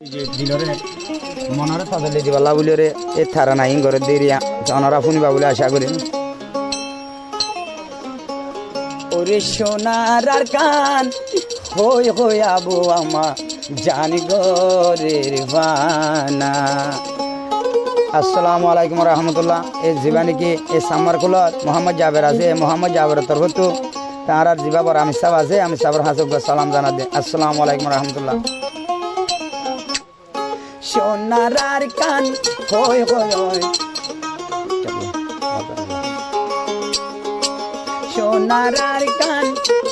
দিলরে মনরে সাজলে দিবালা বলিরে এ থারা নাই ঘরে দেরিয়া জনরা শুনিবা বলে আশা করি। ওরে সোনার আর কান হই হই আবু আমা জানি গরের বানা। আসসালামু আলাইকুম রহমতুল্লাহ। এই জীবানী কি এই সামার কুলত মোহাম্মদ জাবের আছে, মোহাম্মদ জাবের তরফতু তার আর জিবা বর আমি সাহেব আছে, আমি সাহেবের হাসুক সালাম জানা দে। আসসালামু আলাইকুম রহমতুল্লাহ। সোনার আর কান হই হই হই সোনার আর কান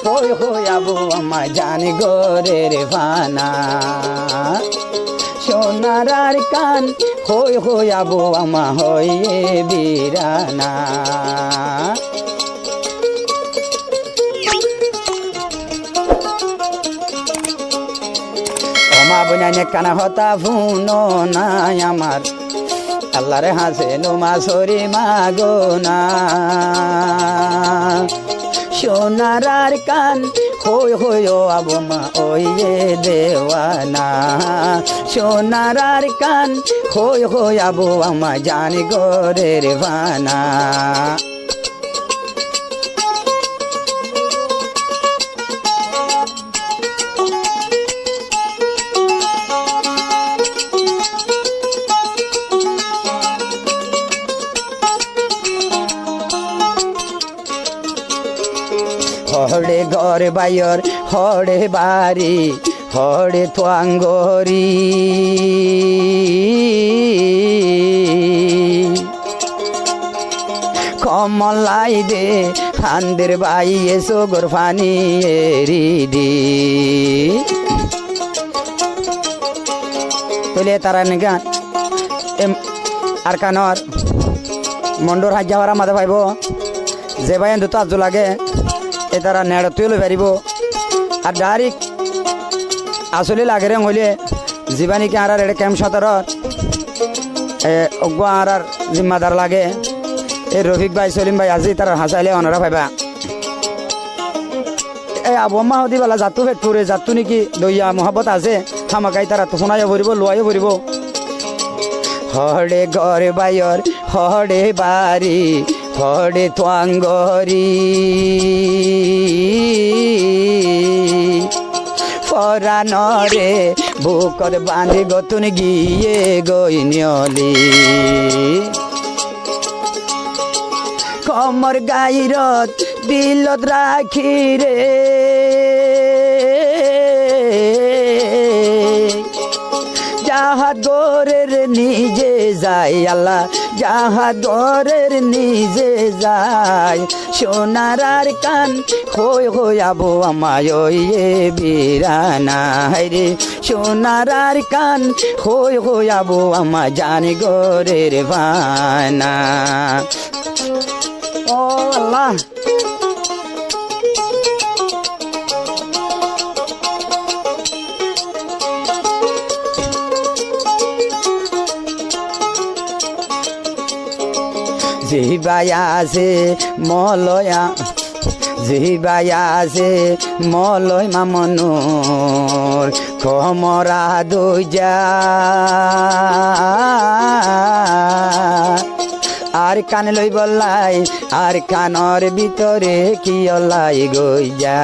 হই হই আবু আমা জানি গরের বানা। সোনার আর কান হই হই আবু আমা হইয়ে বিরানা। মা বইনাইনে কানা হতা ফুনো নাই আমার আল্লাহরে হাসে নুমা সরি মাগো না। সোনার আর কান হই হই ও আবু মা ওইয়ে দেওয়ানা। সোনার আর কান হই হই আবু আমা জানি গরের বানা। হড়ে ঘর বাইর হড়ে বাড়ি হড়ে তোয়াঙ্গরি। কমলাই দে হান্দের বাই এসো গোরফানি এরিদি তুলে তারা গান আর কানর মন্ডর হাজ যাওয়ার মাথা পাইব যে ভাই দুটো আজ লাগে এ তারা নেড় তুলে পারিব। আর ডাইরেক্ট আসলে লাগে রে হইলে জীবানীকে আর এটা ক্যাম্প সতর অজ্ঞ আর জিম্মাদার লাগে এই রফিক ভাই সলিম ভাই আজি তারা হাসাইলে অনারা পাইবা। এই আবহাওয়া হদি বেলা যাতু ফেট ফুরে যাতু নাকি দইয়া মহাবত আছে হামাকাই তারা তো শোনাইও পড়িব লোয়াইও পড়িব। হড়ে ঘর বাইর হড়ে বাড়ি হড়ে তোয়াঙ্গরি। পরানরে বুকর বাঁধি গতুন গিয়ে গইনিয়লি। কমর গাইরত দিলত রাখি রে যাহা দরের নিজে যায় আল্লাহ যাহা দরের নিজে যায়। সোনার আর কান হই হই আবু আমায় ওইয়ে বিরানা রে। সোনার আর কান হই হই আবু আমা জানি গরের বানা। ও আল্লাহ জিবায়া আছে মলয়া জিবায়া আছে মলয় মামনুর কমরা দুইজা। আর কান লই বললাই আর কানর ভিতরে কি অলাই গইয়া।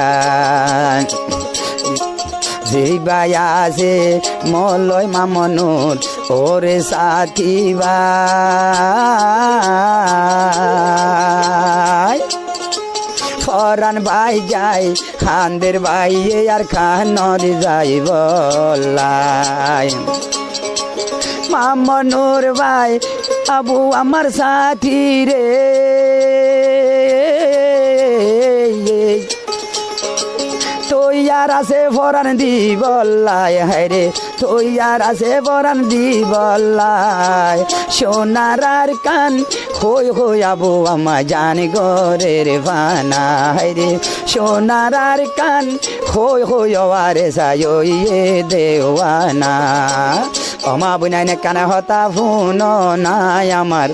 জিবায়া আছে মলয় মামনুর ওরে সাথী ভাই। ফরান ভাই যাই হান্দের ভাই আর খানর যাই বলাই। মামনুর ভাই আবু আমার সাথী রে তৈয়ার আছে ফরান দি বল্লাই হায় রে তৈয়ার আছে ফরান দি বল্লাই। সোনার আর কান হই হই আবু আমা জানি গরের বানা হায় রে। সোনার আর কান হই হই আরে সাইয়ে দেওয়ানা। অমা বুনাইনে কানে হতা ফুনো নাই আমার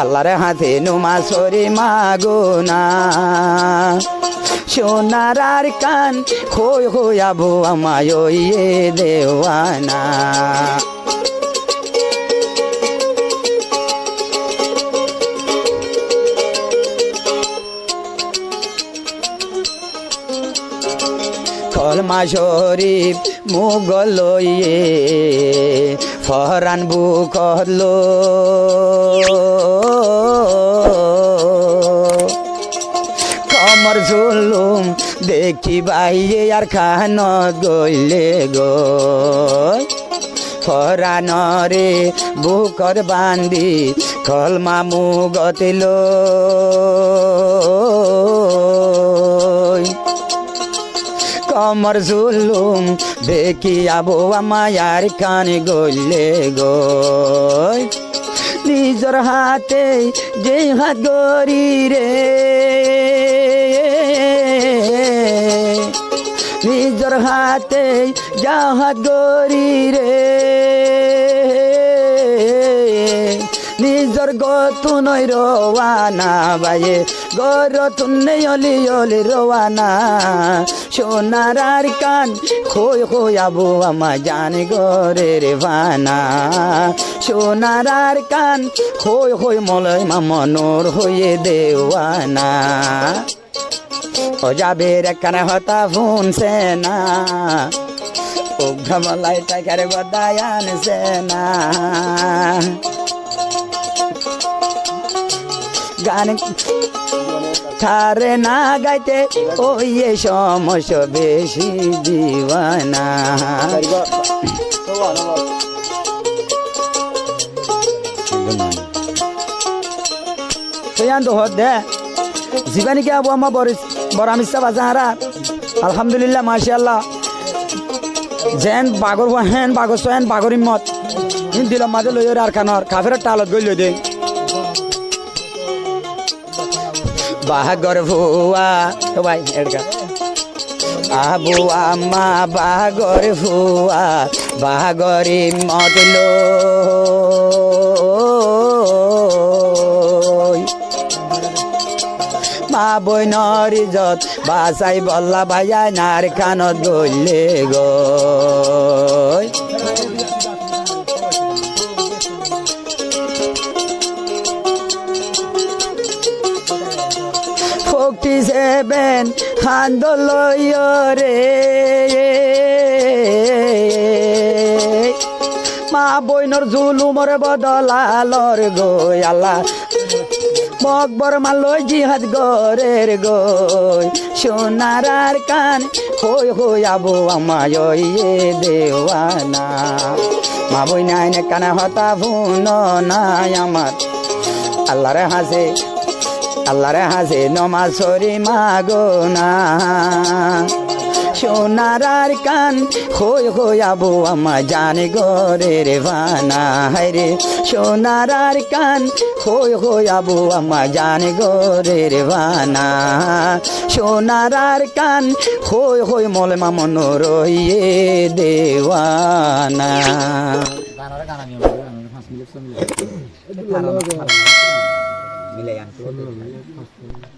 আল্লাহরে হাতে নুমা সরি মাগো না। সোনার আর কান হই হই আবু আমায় ওইয়ে দেওয়ানা কলমা শরীফ মুগল ইয়ে ফরান বুকল কমর ঝুলুম দেখি বাইয়ে আর খান গইলে গো ফরানরে বুকর বান্দি কলমা মুগতিল কমর ঝুলুম দেখি আবু আমায়ার কান গইলে গো নিজর হাতে যে হাত গরি রে নিজর হাতে যা হাত গরি রে নিজর গতু নই রোয়ানা বাইয়ে গরতুন নেই অলি অলি রোয়ানা সোনার আর কান খোয় খোয় আবু আমা জানি গরে রে ভানা সোনার আর কান খোয় খোয় মলয় মামনোর হয়ে দেওয়ানা ও যাবে রে কানে হতা ফোন সেনা ও ঘমলাই টাকার গদায়ান সেনা গান থারে না গাইতে ওই সমস্য বেশি দিওয়ানা তো হদ দে জীবানি কে আবু আমা বড় আমিষা বাজাহারা আলহামদুলিল্লাহ মাশাআল্লাহ যেন বাগর হেন বাগর সোহেন বাগর ইম্মত দিলাম মাঝে লইয়ের আর খানর কাফের টালত গই লই দে বাগর ভুয়া তো ভাই এডকা আবু আম্মা বাগর ভুয়া বাগরি মদলো মা বইনর ইজত বাসাই বল্লা ভাইয়া নার খানত গইলে গো ফক্তি সেবেন হান্দলয় রে মা বইনর জুলুমর বদলালর গো আল্লাহ মকবর মালয় জিহাদ গরের গই সোনার আর কান হই হই আবু আমায় ইয়ে দেওয়ানা মা বই নাই নে কানে হতা ভুন নাই আমার আল্লাহরে হাসে নমাজ সরি মাগো না সোনার আর কান হই হই আবু আমা জানি গরে রে ভানা হায়রে সোনার আর কান হই হই আবু আমা জানি গরে রে ভানা সোনার আর কান হই হই মলে মামনো রইয়ে দেওয়ানা মিলে